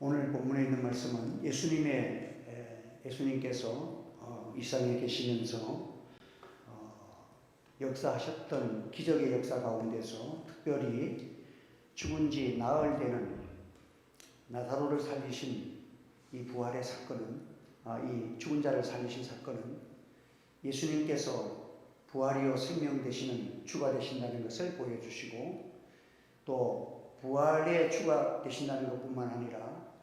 오늘 본문에 있는 말씀은 예수님께서 이 세상에 계시면서 역사하셨던 기적의 역사 가운데서 특별히 죽은 지 나흘 되는 나사로를 살리신 이 부활의 사건은, 이 죽은 자를 살리신 사건은 예수님께서 부활이요 생명 되시는 주가 되신다는 것을 보여주시고, 또 부활의 주가 되신다는 것뿐만 아니라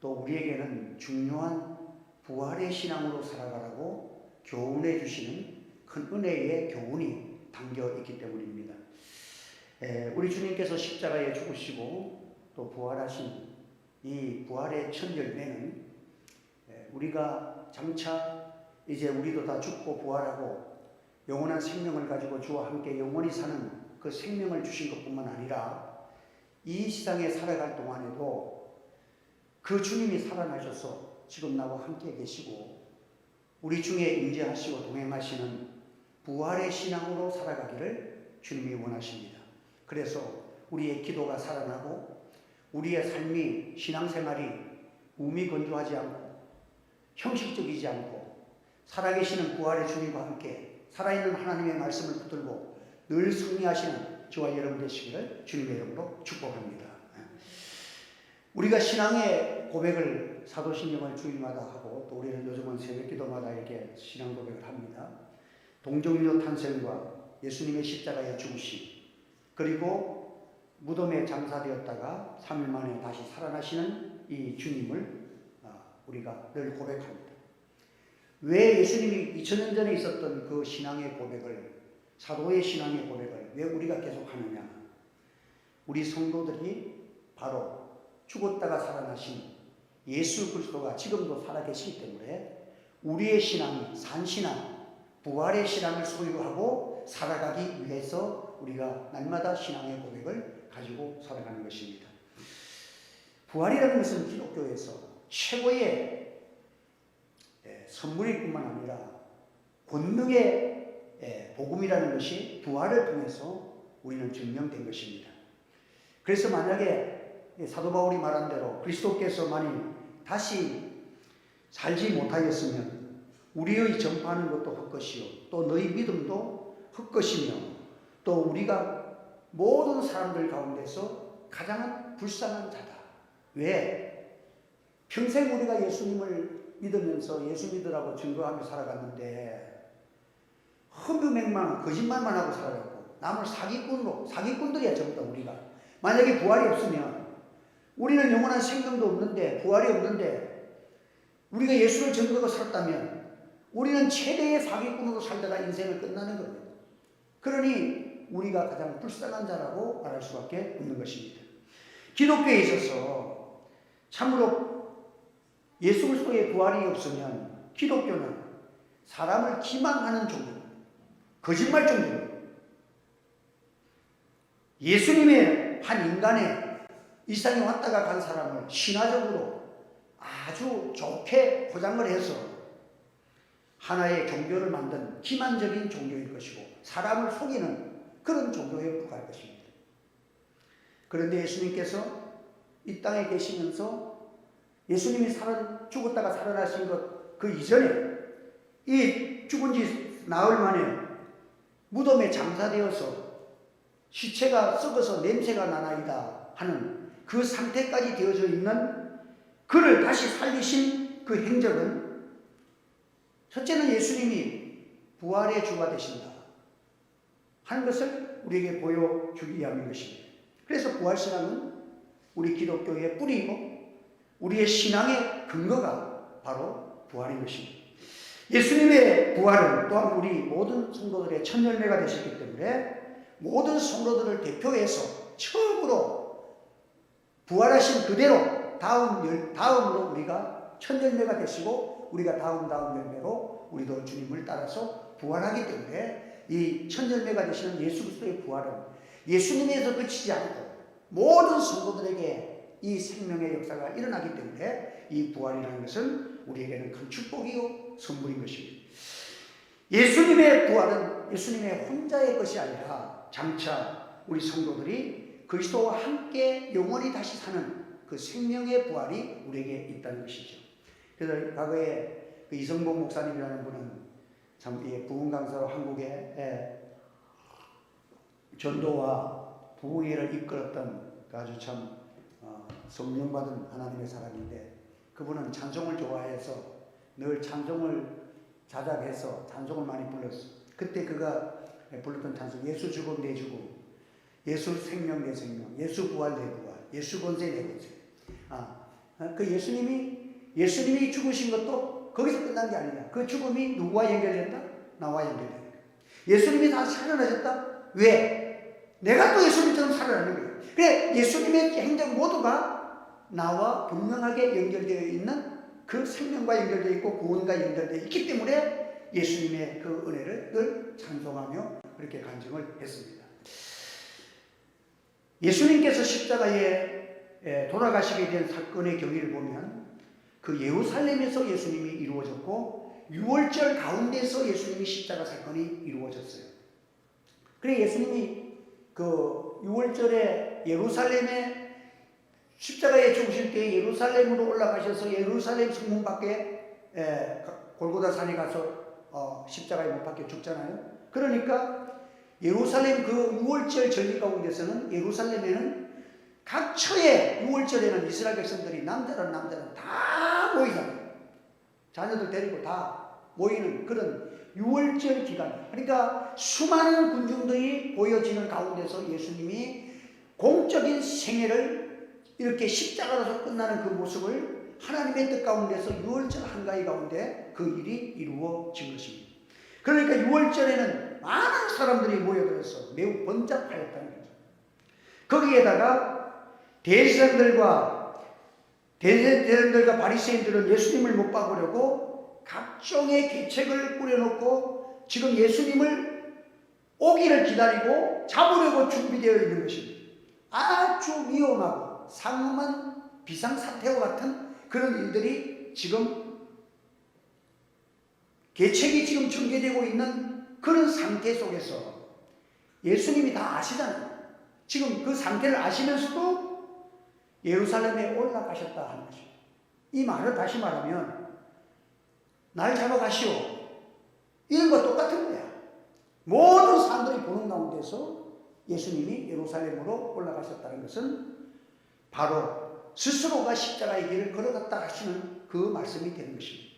또 우리에게는 중요한 부활의 신앙으로 살아가라고 교훈해 주시는 큰 은혜의 교훈이 담겨 있기 때문입니다. 우리 주님께서 십자가에 죽으시고 또 부활하신 이 부활의 첫 열매는 우리가 장차 이제 우리도 다 죽고 부활하고 영원한 생명을 가지고 주와 함께 영원히 사는 그 생명을 주신 것뿐만 아니라 이 세상에 살아갈 동안에도 그 주님이 살아나셔서 지금 나와 함께 계시고 우리 중에 임재하시고 동행하시는 부활의 신앙으로 살아가기를 주님이 원하십니다. 그래서 우리의 기도가 살아나고 우리의 삶이, 신앙생활이 우미건조하지 않고 형식적이지 않고 살아계시는 부활의 주님과 함께 살아있는 하나님의 말씀을 붙들고 늘 승리하시는 저와 여러분 되시기를 주님의 이름으로 축복합니다. 우리가 신앙의 고백을 사도신경을 주일마다 하고 또 우리는 요즘은 새벽기도마다 이렇게 신앙 고백을 합니다. 동정녀 탄생과 예수님의 십자가의 죽으심, 그리고 무덤에 장사되었다가 3일 만에 다시 살아나시는 이 주님을 우리가 늘 고백합니다. 왜 예수님이 2000년 전에 있었던 그 신앙의 고백을, 사도의 신앙의 고백을 왜 우리가 계속 하느냐? 우리 성도들이 바로 죽었다가 살아나신 예수 그리스도가 지금도 살아계시기 때문에 우리의 신앙이 산신앙, 부활의 신앙을 소유하고 살아가기 위해서 우리가 날마다 신앙의 고백을 가지고 살아가는 것입니다. 부활이라는 것은 기독교에서 최고의 선물일 뿐만 아니라 권능의 복음이라는 것이 부활을 통해서 우리는 증명된 것입니다. 그래서 만약에 사도 바울이 말한 대로 그리스도께서 만일 다시 살지 못하였으면 우리의 전파하는 것도 헛것이요 또 너희 믿음도 헛것이며 또 우리가 모든 사람들 가운데서 가장 불쌍한 자다. 왜? 평생 우리가 예수님을 믿으면서 예수 믿으라고 증거하며 살아갔는데 흠유맹망 거짓말만 하고 살아갔고 남을 사기꾼들이야 전부 다. 우리가 만약에 부활이 없으면 우리는 영원한 생명도 없는데, 부활이 없는데 우리가 예수를 증거하고 살았다면 우리는 최대의 사기꾼으로 살다가 인생을 끝나는 겁니다. 그러니 우리가 가장 불쌍한 자라고 말할 수밖에 없는 것입니다. 기독교에 있어서 참으로 예수 그리스도의 부활이 없으면 기독교는 사람을 기망하는 종교입니다. 거짓말 종교입니다. 예수님의 한 인간의 이 세상에 왔다가 간 사람을 신화적으로 아주 좋게 포장을 해서 하나의 종교를 만든 기만적인 종교일 것이고 사람을 속이는 그런 종교에 불과할 것입니다. 그런데 예수님께서 이 땅에 계시면서 예수님이 죽었다가 살아나신 것 그 이전에 이 죽은 지 나흘 만에 무덤에 장사되어서 시체가 썩어서 냄새가 나나이다 하는 그 상태까지 되어져 있는 그를 다시 살리신 그 행적은 첫째는 예수님이 부활의 주가 되신다 하는 것을 우리에게 보여주기 위함인 것입니다. 그래서 부활신앙은 우리 기독교의 뿌리이고 우리의 신앙의 근거가 바로 부활인 것입니다. 예수님의 부활은 또한 우리 모든 성도들의 첫 열매가 되셨기 때문에 모든 성도들을 대표해서 처음으로 부활하신 그대로 다음으로 우리가 첫 열매가 되시고 우리가 다음 열매로 우리도 주님을 따라서 부활하기 때문에 이 첫 열매가 되시는 예수 그리스도의 부활은 예수님에서 그치지 않고 모든 성도들에게 이 생명의 역사가 일어나기 때문에 이 부활이라는 것은 우리에게는 큰 축복이요 선물인 것입니다. 예수님의 부활은 예수님의 혼자의 것이 아니라 장차 우리 성도들이 그리스도와 함께 영원히 다시 사는 그 생명의 부활이 우리에게 있다는 것이죠. 그래서 과거에 그 이성복 목사님이라는 분은 참 부흥 강사로 한국의 전도와 부흥회를 이끌었던 아주 참 성령 받은 하나님의 사람인데, 그분은 찬송을 좋아해서 늘 찬송을 자작해서 찬송을 많이 불렀어. 그때 그가 불렀던 찬송, 예수 죽음 내 죽음, 예수 생명 내 생명, 예수 부활 내 부활, 예수 권세 내 권세. 그 예수님이 죽으신 것도 거기서 끝난 게 아니냐. 그 죽음이 누구와 연결된다? 나와 연결된다. 예수님이 다시 살아나셨다? 왜? 내가 또 예수님처럼 살아나는 거예요. 그래, 예수님의 행적 모두가 나와 분명하게 연결되어 있는 그 생명과 연결되어 있고 구원과 연결되어 있기 때문에 예수님의 그 은혜를 늘 찬송하며 그렇게 간증을 했습니다. 예수님께서 십자가에 돌아가시게 된 사건의 경위를 보면 그 예루살렘에서 예수님이 이루어졌고 6월절 가운데서 예수님이 십자가 사건이 이루어졌어요. 그래, 예수님이 그 6월절에 예루살렘에 십자가에 죽으실 때 예루살렘으로 올라가셔서 예루살렘 성문 밖에 골고다 산에 가서 십자가에 못 박혀 죽잖아요. 그러니까 예루살렘 그 6월절 절기 가운데서는 예루살렘에는 각 처에 6월절에는 이스라엘 백성들이 남자는 다 모이잖아요. 자녀들 데리고 다 모이는 그런 6월절 기간. 그러니까 수많은 군중들이 보여지는 가운데서 예수님이 공적인 생애를 이렇게 십자가로서 끝나는 그 모습을 하나님의 뜻 가운데서 6월절 한가위 가운데 그 일이 이루어진 것입니다. 그러니까 6월절에는 많은 사람들이 모여들어서 매우 번잡하였다는 거죠. 거기에다가 대제사장들과 바리새인들은 예수님을 못 박으려고 각종의 계책을 꾸려놓고 지금 예수님을 오기를 기다리고 잡으려고 준비되어 있는 것입니다. 아주 위험하고 상엄한 비상사태와 같은 그런 일들이 지금 계책이 지금 전개되고 있는 그런 상태 속에서 예수님이 다 아시잖아요. 지금 그 상태를 아시면서도 예루살렘에 올라가셨다 하는 것입니다. 이 말을 다시 말하면 날 잡아가시오, 이런 거 똑같은 거야. 모든 사람들이 보는 가운데서 예수님이 예루살렘으로 올라가셨다는 것은 바로 스스로가 십자가의 길을 걸어갔다 하시는 그 말씀이 되는 것입니다.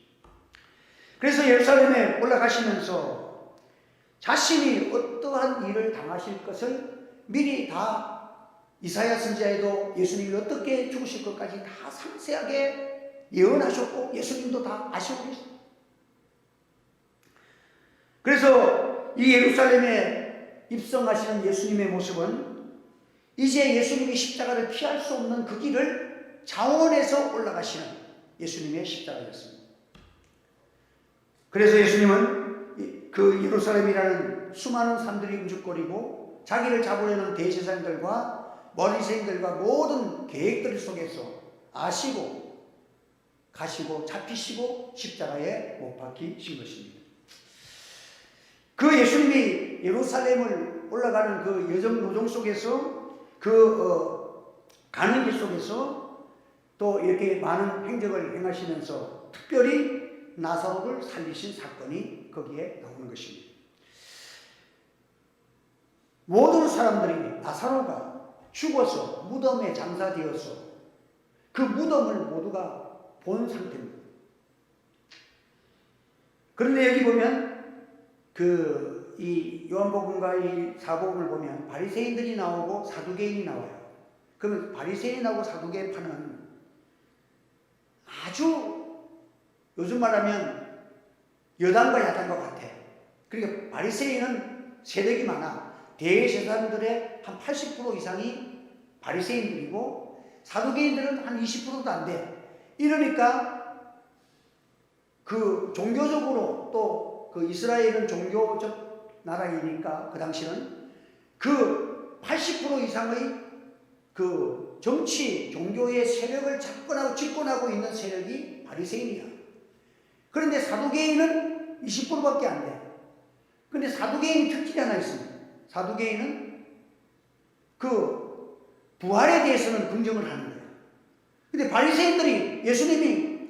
그래서 예루살렘에 올라가시면서 자신이 어떠한 일을 당하실 것을 미리 다 이사야 선지자에도 예수님이 어떻게 죽으실 것까지 다 상세하게 예언하셨고 예수님도 다 아시고 계십니다. 그래서 이 예루살렘에 입성하시는 예수님의 모습은 이제 예수님이 십자가를 피할 수 없는 그 길을 자원해서 올라가시는 예수님의 십자가였습니다. 그래서 예수님은 그 예루살렘이라는 수많은 사람들이 움직거리고 자기를 잡으려는 대제사장들과 머리새인들과 모든 계획들 속에서 아시고 가시고 잡히시고 십자가에 못 박히신 것입니다. 그 예수님이 예루살렘을 올라가는 그 여정 노정 속에서 가는 길 속에서 또 이렇게 많은 행적을 행하시면서 특별히 나사로를 살리신 사건이 거기에 나오는 것입니다. 모든 사람들이 나사로가 죽어서 무덤에 장사되어서 그 무덤을 모두가 본 상태입니다. 그런데 여기 보면 이 요한복음과 이 사복음을 보면 바리새인들이 나오고 사두개인이 나와요. 그러면 바리새인하고 사두개파는 아주 요즘 말하면 여당과 야당과 같아. 그러니까 바리새인은 세력이 많아. 대제사장들의 한 80% 이상이 바리새인들이고 사두개인들은 한 20%도 안 돼. 이러니까 그 종교적으로 또 그 이스라엘은 종교적 나라이니까 그 당시는 그 80% 이상의 그 정치, 종교의 세력을 집권하고 있는 세력이 바리새인이야. 그런데 사두개인은 20%밖에 안 돼. 그런데 사두개인이 특징이 하나 있습니다. 사두개인은 그 부활에 대해서는 긍정을 하는 거예요. 근데 바리새인들이 예수님이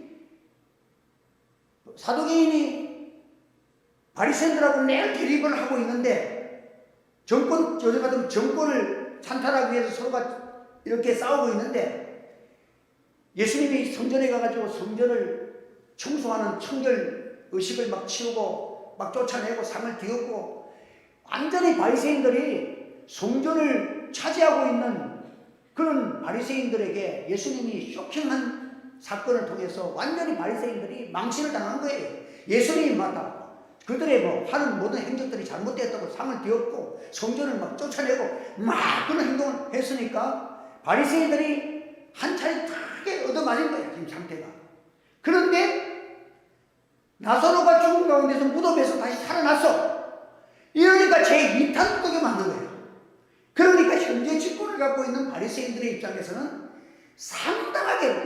사두개인이 바리새인들하고 매일 대립을 하고 있는데 요즘 같은 정권을 찬탈하기 위해서 서로가 이렇게 싸우고 있는데 예수님이 성전에 가가지고 성전을 청소하는 청결 의식을 막 치우고 막 쫓아내고 상을 뒤엎고 완전히 바리새인들이 성전을 차지하고 있는 그런 바리새인들에게 예수님이 쇼킹한 사건을 통해서 완전히 바리새인들이 망신을 당한 거예요. 예수님이 맞다. 그들의 하는 모든 행적들이 잘못되었다고 상을 뒤엎고 성전을 막 쫓아내고 막 그런 행동을 했으니까 바리새인들이 한 차례 크게 얻어맞은 거예요. 지금 상태가. 그런데 나사로가 죽은 가운데서 무덤에서 다시 살아났어. 이러니까 제2탄 떡에 맞는 거예요. 그러니까 현재 직권을 갖고 있는 바리새인들의 입장에서는 상당하게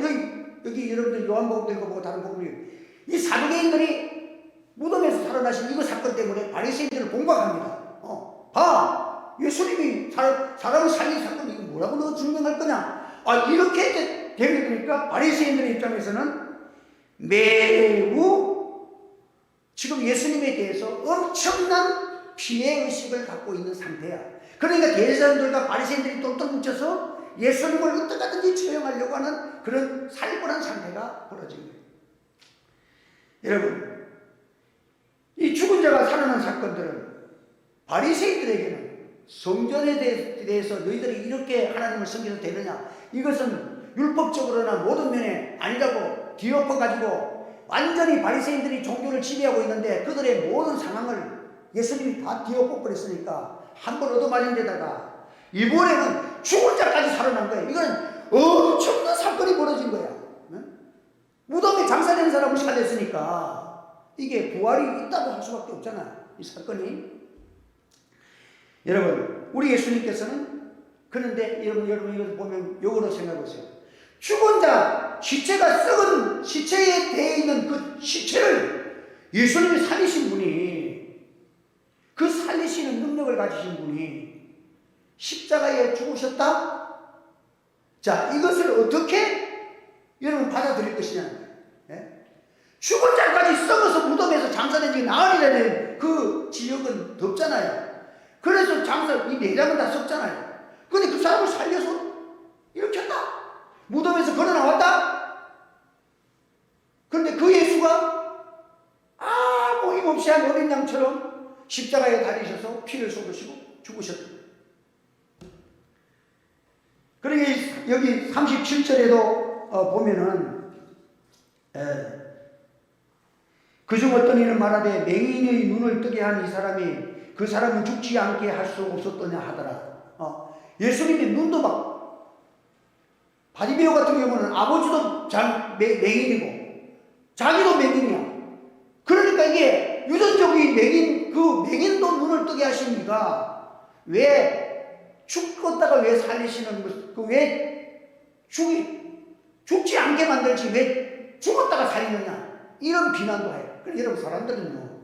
여기 여러분들 요한복음 읽어보고 다른 복음을 이 사두개인들이 무덤에서 살아나신 이거 사건 때문에 바리새인들을 공박합니다. 봐! 예수님이 사람을 살린 사건 이거 뭐라고 너 증명할 거냐? 이렇게 되니까 바리새인들의 입장에서는 매우 지금 예수님에 대해서 엄청난 피해의식을 갖고 있는 상태야. 그러니까 대제사장들과 바리새인들이 똘똘 뭉쳐서 예수님을 어떻게든지 처형하려고 하는 그런 살벌한 상태가 벌어진 거예요. 여러분, 이 죽은 자가 살아난 사건들은 바리새인들에게는 성전에 대해서 너희들이 이렇게 하나님을 섬겨도 되느냐, 이것은 율법적으로나 모든 면에 아니라고 뒤엎어가지고 완전히 바리새인들이 종교를 지배하고 있는데 그들의 모든 상황을 예수님이 다 뒤엎어버렸으니까 한 번 얻어맞은 데다가 이번에는 죽은 자까지 살아난 거예요. 이거는 엄청난 사건이 벌어진 거야. 무덤에 장사된 사람을 살렸으니까 이게 부활이 있다고 할 수밖에 없잖아, 이 사건이. 여러분, 우리 예수님께서는 그런데 여러분 이걸 보면 요거로 생각해 보세요. 죽은 자, 썩은 시체에 대해 있는 그 시체를 예수님이 살리신 분이, 그 살리시는 능력을 가지신 분이 십자가에 죽으셨다? 자, 이것을 어떻게 여러분 받아들일 것이냐. 예? 죽은 자까지 썩어서 무덤에서 장사된 지 나흘이라는 그 지역은 덥잖아요. 그래서 이 내장은 다 썩잖아요. 근데 그 사람을 살려서 일으켰다. 무덤에서 걸어 나왔다. 그런데 그 예수가 아무 힘없이 한 어린 양처럼 십자가에 달리셔서 피를 쏟으시고 죽으셨다. 그러니까 여기 37절에도 보면은 그중 어떤 이는 말하되 맹인의 눈을 뜨게 한 이 사람이 그 사람은 죽지 않게 할 수 없었더냐 하더라. 예수님의 눈도 막, 바리메오 같은 경우는 아버지도 맹인이고 자기도 맹인이야. 그러니까 이게 유전적인 그 맹인도 눈을 뜨게 하신 이가 왜 죽었다가 왜 살리시는 왜 죽지 않게 만들지 왜 죽었다가 살리느냐, 이런 비난도 해요. 여러분, 사람들은요,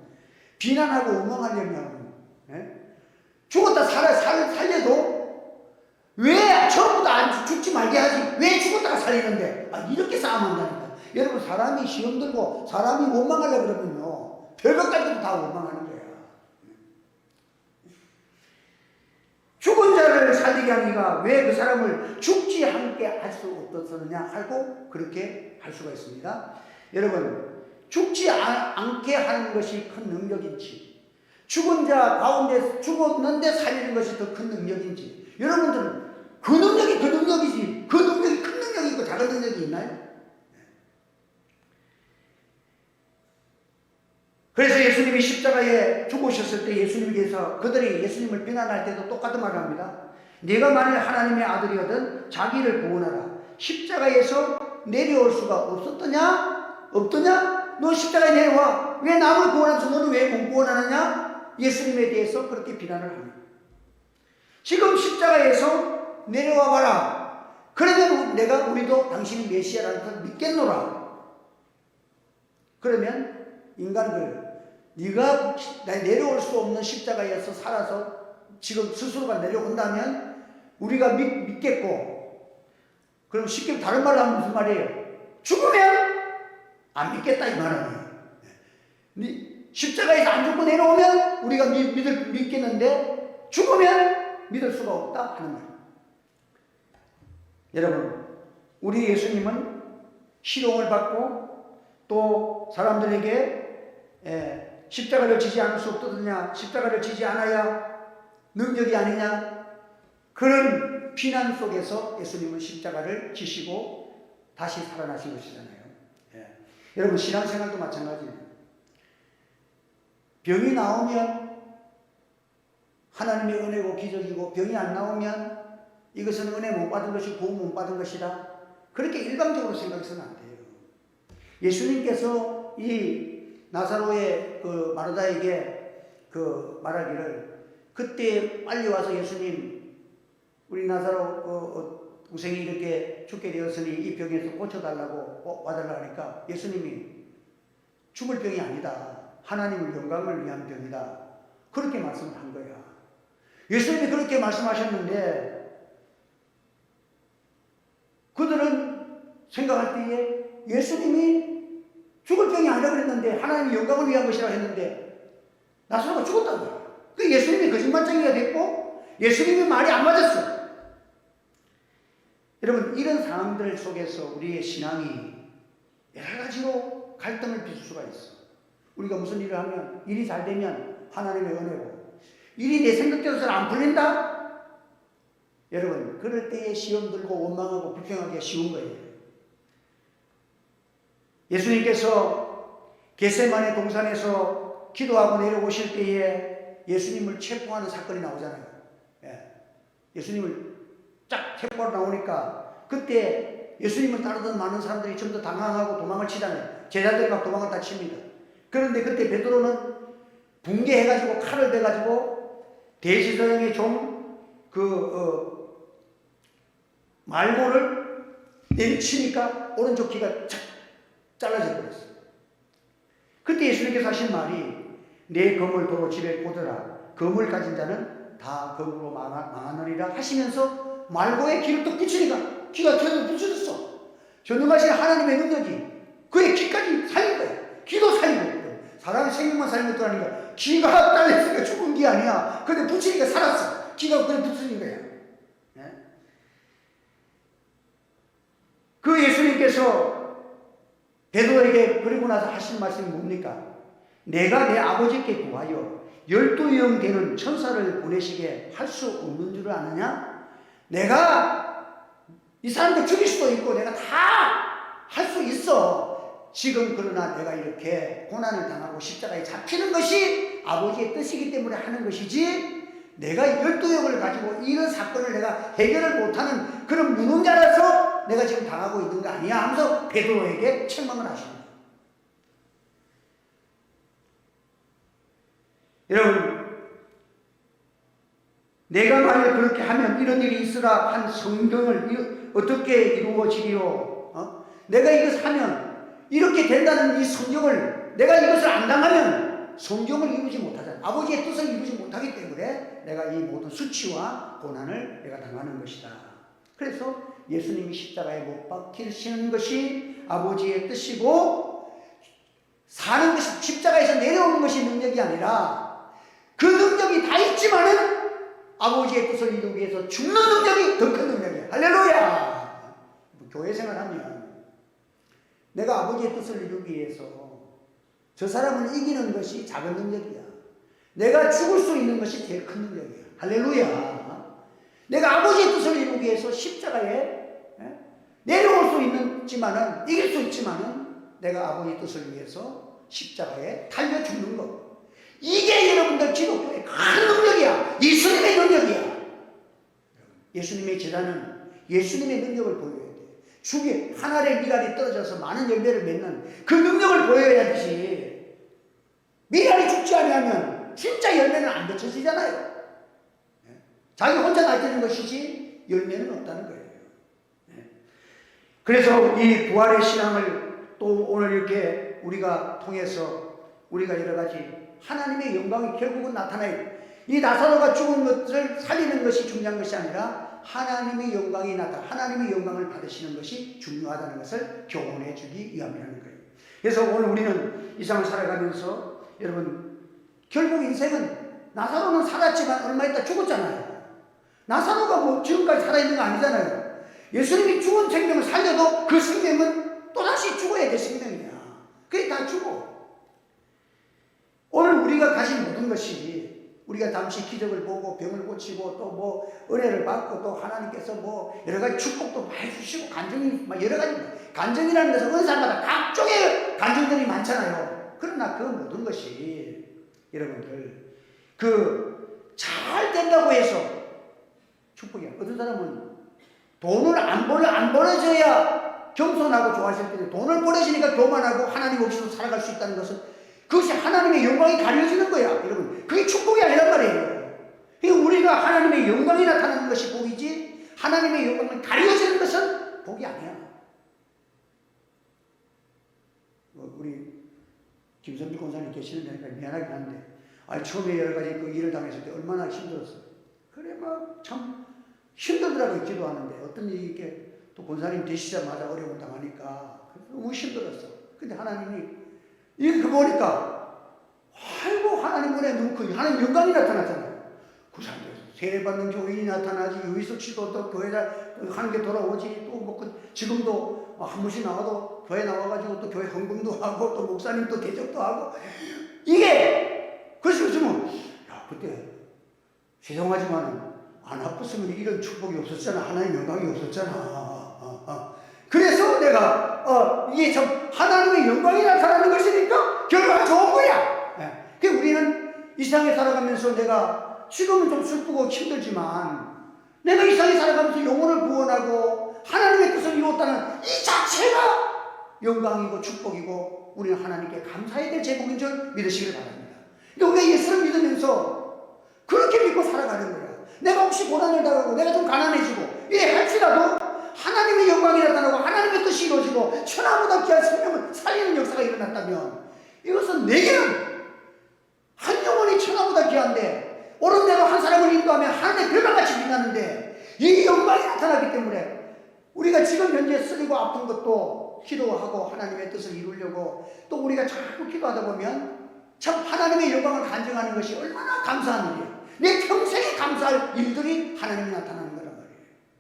비난하고 원망하려면 죽었다 살려도 왜 처음부터 죽지 말게 하지, 왜 죽었다가 살리는데, 이렇게 싸움한다니까. 여러분, 사람이 시험 들고 사람이 원망하려고 그러면요 별것까지도 다 원망하는 거야. 죽은 자를 살리게 한 이가 왜 그 사람을 죽지 않게 할 수 없었느냐 하고 그렇게 할 수가 있습니다. 여러분, 죽지 않게 하는 것이 큰 능력인지, 죽은 자 가운데 죽었는데 살리는 것이 더 큰 능력인지, 여러분들은 그 능력이 능력이지, 그 능력이 큰 능력이 있고 작은 능력이 있나요? 그래서 예수님이 십자가에 죽으셨을 때 예수님께서 그들이 예수님을 비난할 때도 똑같은 말을 합니다. 네가 만일 하나님의 아들이거든 자기를 구원하라. 십자가에서 내려올 수가 없었더냐? 없더냐? 너 십자가에 내려와. 왜 남을 구원하면서 너는 왜 못 구원하느냐? 예수님에 대해서 그렇게 비난을 합니다. 지금 십자가에서 내려와 봐라. 그러면 우리도 당신이 메시아라는 것을 믿겠노라. 그러면 인간들, 네가 내려올 수 없는 십자가에서 살아서 지금 스스로가 내려온다면 우리가 믿겠고, 그럼 쉽게 다른 말로 하면 무슨 말이에요? 죽으면 안 믿겠다 이 말이에요. 십자가에서 안 죽고 내려오면 우리가 믿겠는데 죽으면 믿을 수가 없다 하는 말이에요. 여러분, 우리 예수님은 시롱을 받고 또 사람들에게 십자가를 지지 않을 수 없더냐, 십자가를 지지 않아야 능력이 아니냐, 그런 비난 속에서 예수님은 십자가를 지시고 다시 살아나신 것이잖아요. 여러분, 신앙생활도 마찬가지예요. 병이 나오면 하나님의 은혜고 기적이고, 병이 안 나오면 이것은 은혜 못 받은 것이 구원 못 받은 것이다, 그렇게 일방적으로 생각해서는 안 돼요. 예수님께서 이 나사로의 그 마르다에게 그 말하기를, 그때 빨리 와서 예수님, 우리 나사로 우생이 이렇게 죽게 되었으니 이 병에서 고쳐달라고 와달라 하니까 예수님이 죽을 병이 아니다, 하나님의 영광을 위한 병이다, 그렇게 말씀을 한 거야. 예수님이 그렇게 말씀하셨는데 그들은 생각할 때에 예수님이 죽을 병이 아니라 그랬는데 하나님의 영광을 위한 것이라 했는데 나사로가 죽었다는 거야. 그 예수님이 거짓말쟁이가 됐고 예수님의 말이 안 맞았어. 여러분, 이런 상황들 속에서 우리의 신앙이 여러 가지로 갈등을 빚을 수가 있어. 우리가 무슨 일을 하면, 일이 잘 되면 하나님의 은혜고, 일이 내 생각대로 잘 안 풀린다? 여러분, 그럴 때에 시험 들고 원망하고 불평하기가 쉬운 거예요. 예수님께서 겟세마네 동산에서 기도하고 내려오실 때에 예수님을 체포하는 사건이 나오잖아요. 예수님을 쫙 체포하러 나오니까 그때 예수님을 따르던 많은 사람들이 전부 다 당황하고 도망을 치잖아요. 제자들이 막 도망을 다 칩니다. 그런데 그때 베드로는 붕괴해가지고 칼을 대가지고 대제사장의 종 말고를 내리치니까 오른쪽 귀가 착 잘라져 버렸어요. 그때 예수님께서 하신 말이, 내 검을 도로 집에 꽂으라, 검을 가진 자는 다 검으로 망하느니라 하시면서 말고의 귀를 또 붙이니까 귀가 계속 붙여졌어. 전능하신 하나님의 능력이 그의 귀까지 살린 거예요. 귀도 살리고. 사람의 생명만 살린 것도 아니라 귀가 잘렸으니까 죽은 게 아니야. 근데 붙이니까 살았어. 귀가 그냥 붙여진 거야. 그 예수님께서 베드로에게 그리고 나서 하신 말씀이 뭡니까? 내가 내 아버지께 구하여 12영 되는 천사를 보내시게 할 수 없는 줄 아느냐? 내가 이 사람들 죽일 수도 있고 내가 다 할 수 있어. 지금 그러나 내가 이렇게 고난을 당하고 십자가에 잡히는 것이 아버지의 뜻이기 때문에 하는 것이지, 내가 12영을 가지고 이런 사건을 내가 해결을 못하는 그런 무능자라서 내가 지금 당하고 있는 거 아니야 하면서 베드로에게 책망을 하십니다. 여러분, 내가 만약 그렇게 하면 이런 일이 있으라 한 성경을 어떻게 이루어지리요? 내가 이것을 하면 이렇게 된다는 이 성경을, 내가 이것을 안 당하면 성경을 이루지 못하잖아. 아버지의 뜻을 이루지 못하기 때문에 내가 이 모든 수치와 고난을 내가 당하는 것이다. 그래서 예수님이 십자가에 못 박히시는 것이 아버지의 뜻이고, 사는 것이, 십자가에서 내려오는 것이 능력이 아니라 그 능력이 다 있지만은 아버지의 뜻을 이루기 위해서 죽는 능력이 더 큰 능력이야. 할렐루야! 교회 생활하면 내가 아버지의 뜻을 이루기 위해서 저 사람을 이기는 것이 작은 능력이야. 내가 죽을 수 있는 것이 제일 큰 능력이야. 할렐루야! 내가 아버지의 뜻을 이루기 위해서 십자가에 내려올 수 있지만은, 이길 수 있지만은 내가 아버지의 뜻을 위해서 십자가에 달려 죽는 것. 이게 여러분들 기독교의 큰 능력이야. 예수님의 능력이야. 예수님의 제자는 예수님의 능력을 보여야 돼. 죽이 한 알의 미랄이 떨어져서 많은 열매를 맺는 그 능력을 보여야지. 미랄이 죽지 않으면 진짜 열매는 안 맺혀지잖아요. 자기 혼자 나타내는 것이지 열매는 없다는 거예요. 그래서 이 부활의 신앙을 또 오늘 이렇게 우리가 통해서 우리가 여러 가지 하나님의 영광이 결국은 나타나요. 이 나사로가 죽은 것을 살리는 것이 중요한 것이 아니라 하나님의 영광이 나타나 하나님의 영광을 받으시는 것이 중요하다는 것을 교훈해 주기 위함이라는 거예요. 그래서 오늘 우리는 이 세상을 살아가면서 여러분 결국 인생은 나사로는 살았지만 얼마 있다 죽었잖아요. 나사로가 뭐 지금까지 살아있는 거 아니잖아요. 예수님이 죽은 생명을 살려도 그 생명은 또다시 죽어야 될 생명이야. 그게 다 죽어. 오늘 우리가 가진 모든 것이 우리가 잠시 기적을 보고 병을 고치고 또 뭐 은혜를 받고 또 하나님께서 뭐 여러 가지 축복도 많이 주시고 간증이 막 여러 가지 간증이라는 것은 어느 사람마다 각종의 간증들이 많잖아요. 그러나 그 모든 것이 여러분들 그 잘 된다고 해서 축복이야. 어떤 사람은 돈을 안 벌어져야 겸손하고 좋아하실 텐데 돈을 벌어지니까 교만하고 하나님 없이도 살아갈 수 있다는 것은 그것이 하나님의 영광이 가려지는 거야. 여러분 그게 축복이 아니란 말이에요. 그러니까 우리가 하나님의 영광이 나타나는 것이 복이지 하나님의 영광을 가려지는 것은 복이 아니야. 우리 김선주 권사님 계시는 데니까 미안하긴 한데 처음에 여러 가지 그 일을 당했을 때 얼마나 힘들었어. 그래 막 참 힘들더라고요. 기도하는데 어떤 일이 이렇게 또 권사님 되시자마자 어려움을 당하니까 너무 힘들었어. 근데 하나님이 이렇게 보니까 아이고 하나님 은혜 너무 크지. 하나님 영광이 나타나잖아요. 그 사람들 세례받는 교인이 나타나지 유이석 씨도 또 교회 하는 게 돌아오지 또 뭐 지금도 한 번씩 나와도 교회 나와가지고 또 교회 헌금도 하고 또 목사님도 대접도 하고 이게 그래서 요즘은 야 그때 죄송하지만 안 아팠으면 이런 축복이 없었잖아. 하나님 영광이 없었잖아. 그래서 내가 이게 참 하나님의 영광이 나타나는 것이니까 결과가 좋은 거야. 예. 우리는 이 세상에 살아가면서 내가 지금은 좀 슬프고 힘들지만 내가 이 세상에 살아가면서 영혼을 구원하고 하나님의 뜻을 이뤘다는 이 자체가 영광이고 축복이고 우리는 하나님께 감사해야 될 제목인 줄 믿으시길 바랍니다. 우리가 예수를 믿으면서 그렇게 믿고 살아가는 거야. 내가 혹시 고난을 당하고 내가 좀 가난해지고 이래 할지라도 하나님의 영광이 나타나고 하나님의 뜻이 이루어지고 천하보다 귀한 생명을 살리는 역사가 일어났다면 이것은 내게는 한 영혼이 천하보다 귀한데 옳은 대로 한 사람을 인도하면 하늘의 별만같이 빛나는데 이 영광이 나타나기 때문에 우리가 지금 현재 쓰리고 아픈 것도 기도하고 하나님의 뜻을 이루려고 또 우리가 자꾸 기도하다 보면 참 하나님의 영광을 간증하는 것이 얼마나 감사한 일이에요. 내 평생에 감사할 일들이 하나님이 나타나는 거란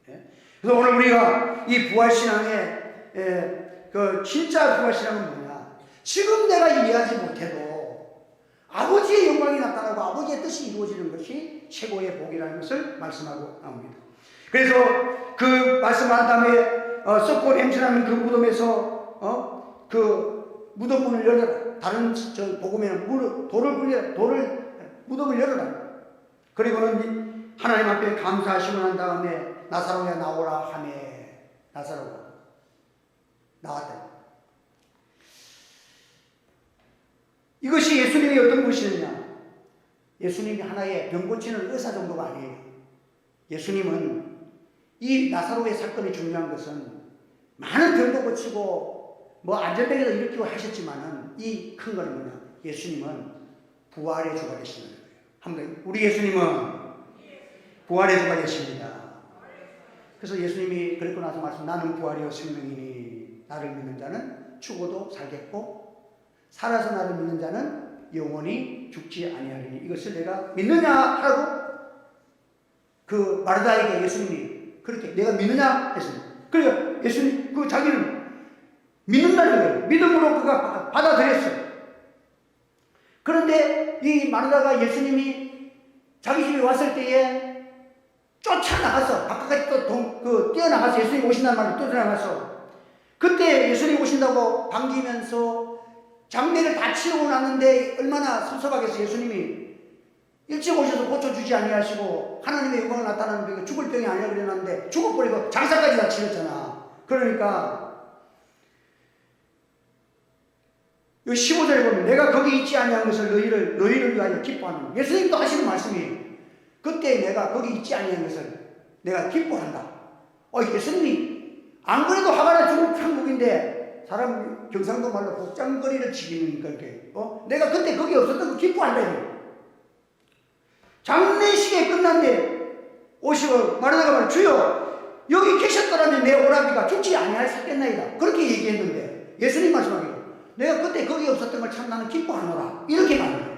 말이에요. 그래서 오늘 우리가 이 부활신앙의 그 진짜 부활신앙은 뭐냐? 지금 내가 이해하지 못해도 아버지의 영광이 나타나고 아버지의 뜻이 이루어지는 것이 최고의 복이라는 것을 말씀하고 나옵니다. 그래서 그 말씀한 다음에 썩고 냄새나는 그 무덤에서 그 무덤 문을 열어라. 다른 저 복음에는 무덤을 열어라. 그리고는 하나님 앞에 감사하시고 난 다음에 나사로야 나오라 하매 나사로가 나왔다. 이것이 예수님이 어떤 것이느냐? 예수님이 하나의 병 고치는 의사 정도가 아니에요. 예수님은 이 나사로의 사건이 중요한 것은 많은 병도 고치고 뭐 안전병에도 일으키고 하셨지만은 이 큰 거는 뭐냐? 예수님은 부활의 주가 되시는 거예요. 한번 우리 예수님은 부활의 주가 되십니다. 그래서 예수님이 그랬고 나서 말씀 나는 부활이요 생명이니 나를 믿는 자는 죽어도 살겠고 살아서 나를 믿는 자는 영원히 죽지 아니하리니 이것을 내가 믿느냐 하라고 그 마르다에게 예수님이 그렇게 내가 믿느냐 했습니다. 그러니까 예수님 그 자기는 믿는다는 거예요. 믿음으로 그가 받아들였어요. 그런데 이 마르다가 예수님이 자기 집에 왔을 때에 쫓아나가서 바깥까지 또 뛰어나가서 예수님 오신다는 말로 뛰어나가서 그때 예수님 오신다고 반기면서 장례를 다 치르고 났는데 얼마나 섭섭하겠어요. 예수님이 일찍 오셔서 고쳐주지 아니하시고 하나님의 영광을 나타나는 병이 죽을 병이 아니라 그랬는데 죽어버리고 장사까지 다 치렀잖아. 그러니까 이 15절에 보면 내가 거기 있지 아니한 것을 너희를 위하여 기뻐하는 예수님도 하시는 말씀이 그때 내가 거기 있지 아니한 것을 내가 기뻐한다. 예수님이 안 그래도 화가 나 죽을 천국인데 사람 경상도 말로 복장거리를 지기니까 이렇게 내가 그때 거기 없었던 거 기뻐한다. 장례식에 끝났는데 오시고 마르다가 말 주여 여기 계셨더라면 내 오라비가 죽지 아니할 샀겠나이다. 그렇게 얘기했는데 예수님 말씀하기로 내가 그때 거기 없었던 걸 참 나는 기뻐하노라. 이렇게 말해요.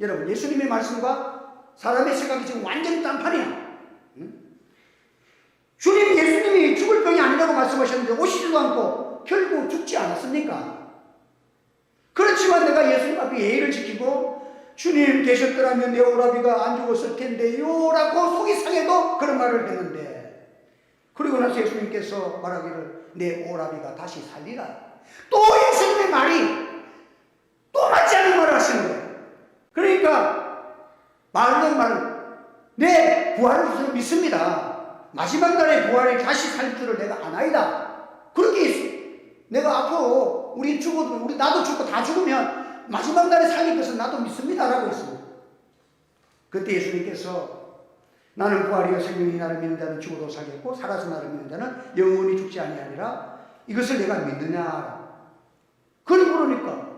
여러분 예수님의 말씀과 사람의 생각이 지금 완전히 딴판이야. 주님 예수님이 죽을 병이 아니라고 말씀하셨는데 오시지도 않고 결국 죽지 않았습니까? 그렇지만 내가 예수님 앞에 예의를 지키고 주님 계셨더라면 내 오라비가 안 죽었을 텐데요 라고 속이 상해도 그런 말을 했는데 그리고 나서 예수님께서 말하기를 내 오라비가 다시 살리라. 또 예수님의 말이 또 맞지 않는 말을 하시는 거예요. 그러니까 말하는 말은 내 부활을 믿습니다. 마지막 날에 부활에 다시 살 줄을 내가 아나이다. 그렇게 했어요. 내가 앞으로 우리 죽어도 나도 죽고 다 죽으면 마지막 날에 살릴 것은 나도 믿습니다라고 했습니다. 그때 예수님께서 나는 부활이요 생명이 나를 믿는 자는 죽어도 살겠고 살아서 나를 믿는 자는 영원히 죽지 아니하리라. 이것을 내가 믿느냐? 그리 물으니까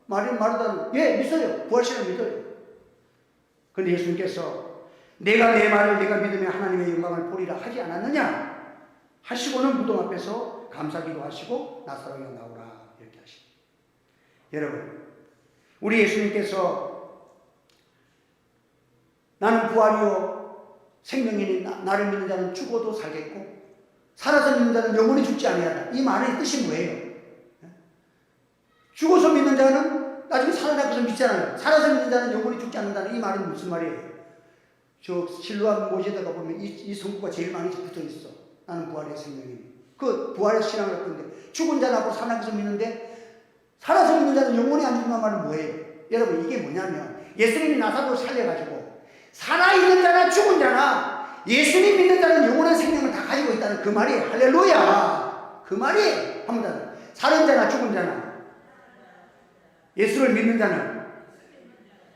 마르다는 예 믿어요. 부활신을 믿어요. 그런데 예수님께서 내가 내 말을 네가 믿으면 하나님의 영광을 보리라 하지 않았느냐 하시고는 무덤 앞에서 감사기도 하시고 나사로가 나오라 이렇게 하십니다. 여러분 우리 예수님께서 나는 부활이요 생명이니 나를 믿는 자는 죽어도 살겠고 살아서 믿는 자는 영원히 죽지 아니하다. 이 말의 뜻이 뭐예요? 죽어서 믿는 자는 나중에 살아나서 믿잖아요. 살아서 믿는 자는 영원히 죽지 않는다는 이 말은 무슨 말이에요? 저 실로암 모지에다가 보면 이 성구가 제일 많이 붙어 있어. 나는 부활의 생명이니. 그 부활의 신앙을 할 건데 죽은 자라고 살아나서 믿는데 살아서 믿는 자는 영원히 안 죽는다는 말은 뭐예요? 여러분 이게 뭐냐면 예수님이 나사로를 살려가지고 살아있는 자나 죽은 자나 예수님 믿는 자는 영원한 생명을 다 가지고 있다는 그 말이에요. 할렐루야. 그 말이에요. 한번 살은 자나 죽은 자나 예수를 믿는 자는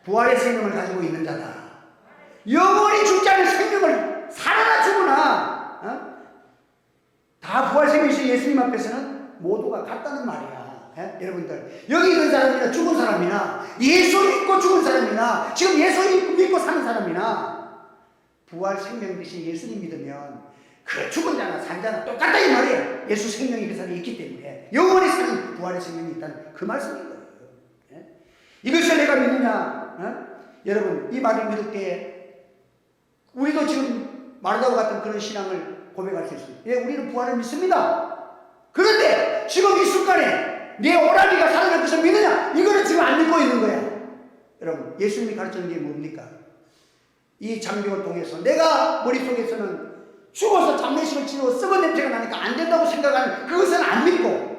부활의 생명을 가지고 있는 자다. 영원히 죽지 않은 생명을 살아나 죽으나 다 부활 생명이시 예수님 앞에서는 모두가 같다는 말이야. 여러분들 여기 있는 사람이나 죽은 사람이나 예수 믿고 죽은 사람이나 지금 예수 믿고 사는 사람이나 부활 생명 대신 예수님 믿으면 그 죽은 자나 산 자나 똑같다 이 말이에요. 예수 생명이 그 사람이 있기 때문에 영원히 사는 부활의 생명이 있다는 그 말씀인 거예요. 이것을 내가 믿느냐? 여러분 이 말을 믿을 때 우리도 지금 마르다와 같은 그런 신앙을 고백할 수 있습니다. 예, 우리는 부활을 믿습니다. 그런데 지금 이 순간에 내 오라비가 살아날 것을 믿느냐? 이거는 지금 안 믿고 있는 거야. 여러분 예수님이 가르치는 게 뭡니까? 이 장벽을 통해서 내가 머릿속에서는 죽어서 장례식을 치르고 썩은 냄새가 나니까 안 된다고 생각하는 그것은 안 믿고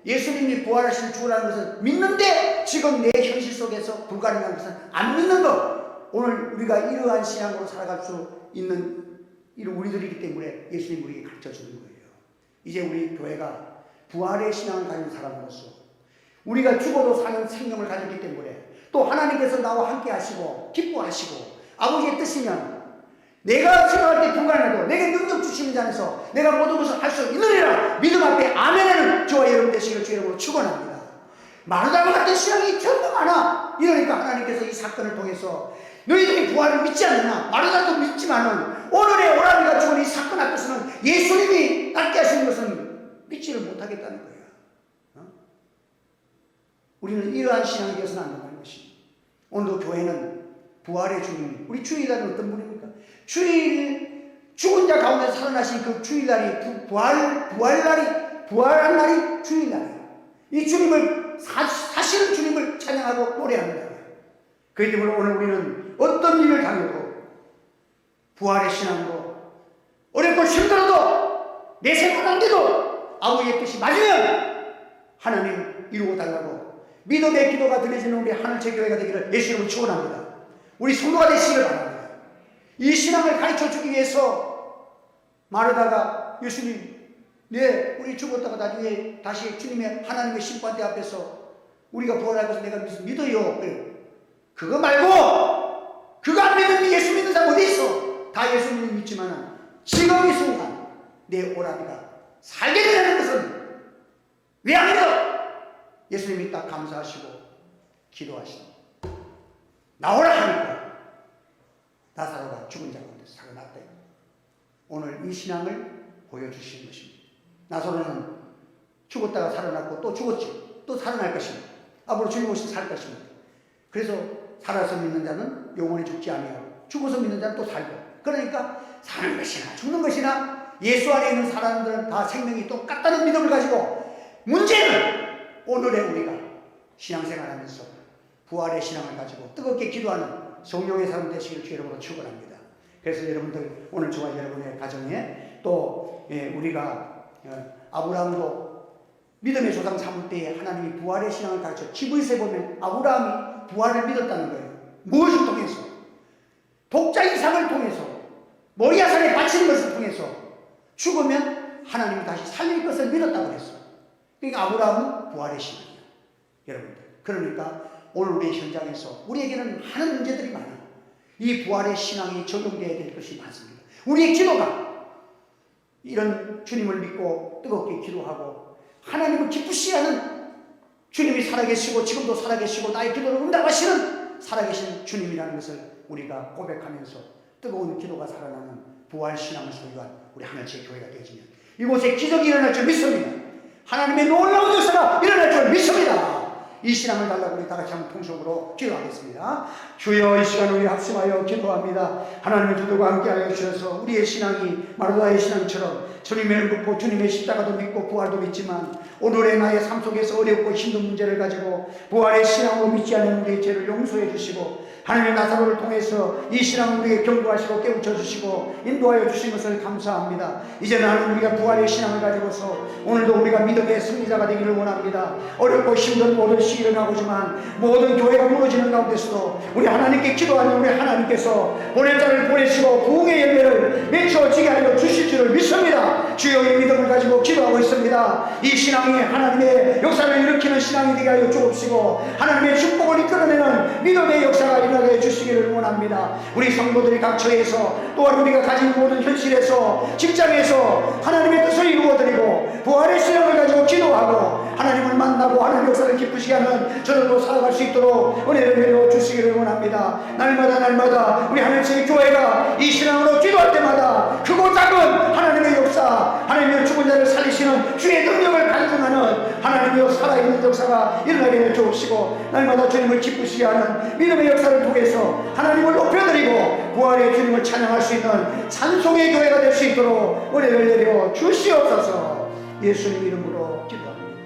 예수님이 부활하신 주라는 것을 믿는데 지금 내 현실 속에서 불가능한 것은 안 믿는 것. 오늘 우리가 이러한 신앙으로 살아갈 수 있는 이런 우리들이기 때문에 예수님 우리에게 가르쳐 주는 거예요. 이제 우리 교회가 부활의 신앙을 가진 사람으로서 우리가 죽어도 사는 생명을 가졌기 때문에 또 하나님께서 나와 함께 하시고 기뻐하시고 아버지의 뜻이면 내가 생각할 때 불가능해도 내게 능력 주시는 자에서 내가 모든 것을 할 수 있느니라 믿음 앞에 아멘하는 저와 여러분 되시기를 주의 이름으로 축원합니다. 마르다와 같은 신앙이 전부 많아. 이러니까 하나님께서 이 사건을 통해서 너희들이 부활을 믿지 않느냐? 마르다도 믿지만은 오늘의 오라비가 죽은 이 사건 앞에서는 예수님이 낫게 하시는 것은 믿지를 못하겠다는 거야. 우리는 이러한 신앙이 되어서는 안 된다는 것입니다. 오늘도 교회는 부활의 주님, 우리 주일날은 어떤 분입니까? 주일 죽은 자 가운데 살아나신 그 주일날이 부활한 날이 주일날이에요. 이 주님을 사실은 주님을 찬양하고 노래합니다. 그렇기 때문에 오늘 우리는 어떤 일을 당해도 부활의 신앙으로 어렵고 힘들어도 내 생각 안돼도 아버지의 뜻이 맞으면 하나님 이루어 달라고 믿음의 기도가 들려지는 우리 하늘체 교회가 되기를 예수님을 축원합니다. 우리 성도가 되시기를 바랍니다. 이 신앙을 가르쳐 주기 위해서 마르다가 예수님 네 우리 죽었다가 나중에 다시 주님의 하나님의 심판대 앞에서 우리가 부활할 것을 내가 믿어요. 그거 말고 그거 안 믿는 예수 믿는 사람 어디 있어? 다 예수님을 믿지만 지금 이 순간 내 오라비가 살게 되는 것은 왜 안 믿어? 예수님이 딱 감사하시고 기도하시고 나오라 하니까 나사로가 죽은 자 가운데서 살아났다. 오늘 이 신앙을 보여주시는 것입니다. 나사로는 죽었다가 살아났고 또 죽었지. 또 살아날 것입니다. 앞으로 주님 오셔서 살 것입니다. 그래서 살아서 믿는 자는 영원히 죽지 아니하고 죽어서 믿는 자는 또 살고. 그러니까 사는 것이나 죽는 것이나 예수 안에 있는 사람들은 다 생명이 똑같다는 믿음을 가지고, 문제는 오늘의 우리가 신앙생활하면서 부활의 신앙을 가지고 뜨겁게 기도하는 성령의 사람 되시길 주 이름으로 축원합니다. 그래서 여러분들 오늘 저와 여러분의 가정에 또 우리가 아브라함도 믿음의 조상 삼을 때에 하나님이 부활의 신앙을 가르쳐 히브리서에 보면 아브라함이 부활을 믿었다는 거예요. 무엇을 통해서? 독자 이삭을 통해서, 모리아산에 바치는 것을 통해서 죽으면 하나님이 다시 살릴 것을 믿었다고 그랬어요. 그러니까 아브라함은 부활의 신앙이에요. 여러분들, 그러니까 오늘 우리 현장에서 우리에게는 많은 문제들이 많아요. 이 부활의 신앙이 적용되어야 될 것이 많습니다. 우리의 기도가 이런 주님을 믿고 뜨겁게 기도하고 하나님을 기쁘시게 하는, 주님이 살아계시고 지금도 살아계시고 나의 기도를 응답하시는 살아계신 주님이라는 것을 우리가 고백하면서 뜨거운 기도가 살아나는 부활신앙을 소유한 우리 하늘의 교회가 되어지면 이곳에 기적이 일어날 줄 믿습니다. 하나님의 놀라운 역사가 일어날 줄 믿습니다. 이 신앙을 달라고 우리 다같이 한번 통성으로 기도하겠습니다. 주여, 이 시간 우리 합심하여 기도합니다. 하나님의 주들과 함께하여 주셔서 우리의 신앙이 마르다의 신앙처럼 주님을 믿고 주님의 십자가도 믿고 부활도 믿지만 오늘의 나의 삶 속에서 어렵고 힘든 문제를 가지고 부활의 신앙으로 믿지 않는 우리의 죄를 용서해 주시고, 하나님의 나사로를 통해서 이 신앙을 우리에게 경고하시고 깨우쳐 주시고 인도하여 주신 것을 감사합니다. 이제는 하나님, 우리가 부활의 신앙을 가지고서 오늘도 우리가 믿음의 승리자가 되기를 원합니다. 어렵고 힘든 모든 시기를 나오지만 모든 교회가 무너지는 가운데서도 우리 하나님께 기도하는 우리 하나님께서 보낼 자를 보내시고 부흥의 열매를 맺혀지게 하여 주실 줄을 믿습니다. 주여, 이 믿음을 가지고 기도하고 있습니다. 이 신앙이 하나님의 역사를 일으키는 신앙이 되게 하여 주옵시고 하나님의 축복을 이끌어내는 믿음의 역사가 일어나게 해주시기를 원합니다. 우리 성도들이 각 처에서 또한 우리가 가진 모든 현실에서 직장에서 하나님의 뜻을 이루어드리고 부활의 신앙을 가지고 기도하고 하나님을 만나고 하나님의 역사를 기쁘시게 하는 저들도 살아갈 수 있도록 은혜를 내려 주시기를 원합니다. 날마다 우리 하늘의 교회가 이 신앙으로 기도할 때마다 크고 작은 하나님의 역사, 하나님의 죽은 자를 살리시는 주의 능력을 간증하는 하나님의 살아있는 역사가 일어나게 해주옵시고, 날마다 주님을 기쁘시게 하는 믿음의 역사를 통해서 하나님을 높여드리고 부활의 주님을 찬양할 수 있는 찬송의 교회가 될 수 있도록 은혜를 내려 주시옵소서. 예수님 이름으로 기도합니다.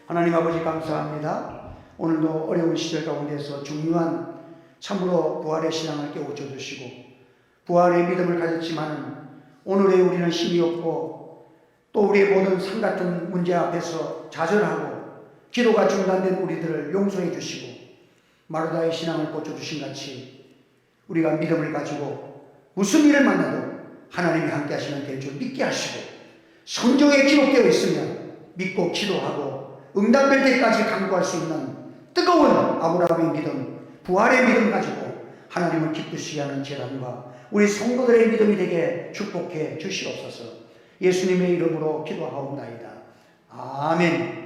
하나님 아버지, 감사합니다. 오늘도 어려운 시절 가운데서 중요한 참으로 부활의 신앙을 깨우쳐 주시고 부활의 믿음을 가졌지만 오늘의 우리는 힘이 없고 또 우리의 모든 삶 같은 문제 앞에서 좌절하고 기도가 중단된 우리들을 용서해 주시고 마르다의 신앙을 꽂혀주신 같이 우리가 믿음을 가지고 무슨 일을 만나도 하나님이 함께 하시면 될 줄 믿게 하시고, 성경에 기록되어 있으면 믿고 기도하고 응답될 때까지 간구할 수 있는 뜨거운 아브라함의 믿음, 부활의 믿음 가지고 하나님을 기쁘시게 하는 재단과 우리 성도들의 믿음이 되게 축복해 주시옵소서. 예수님의 이름으로 기도하옵나이다. 아멘.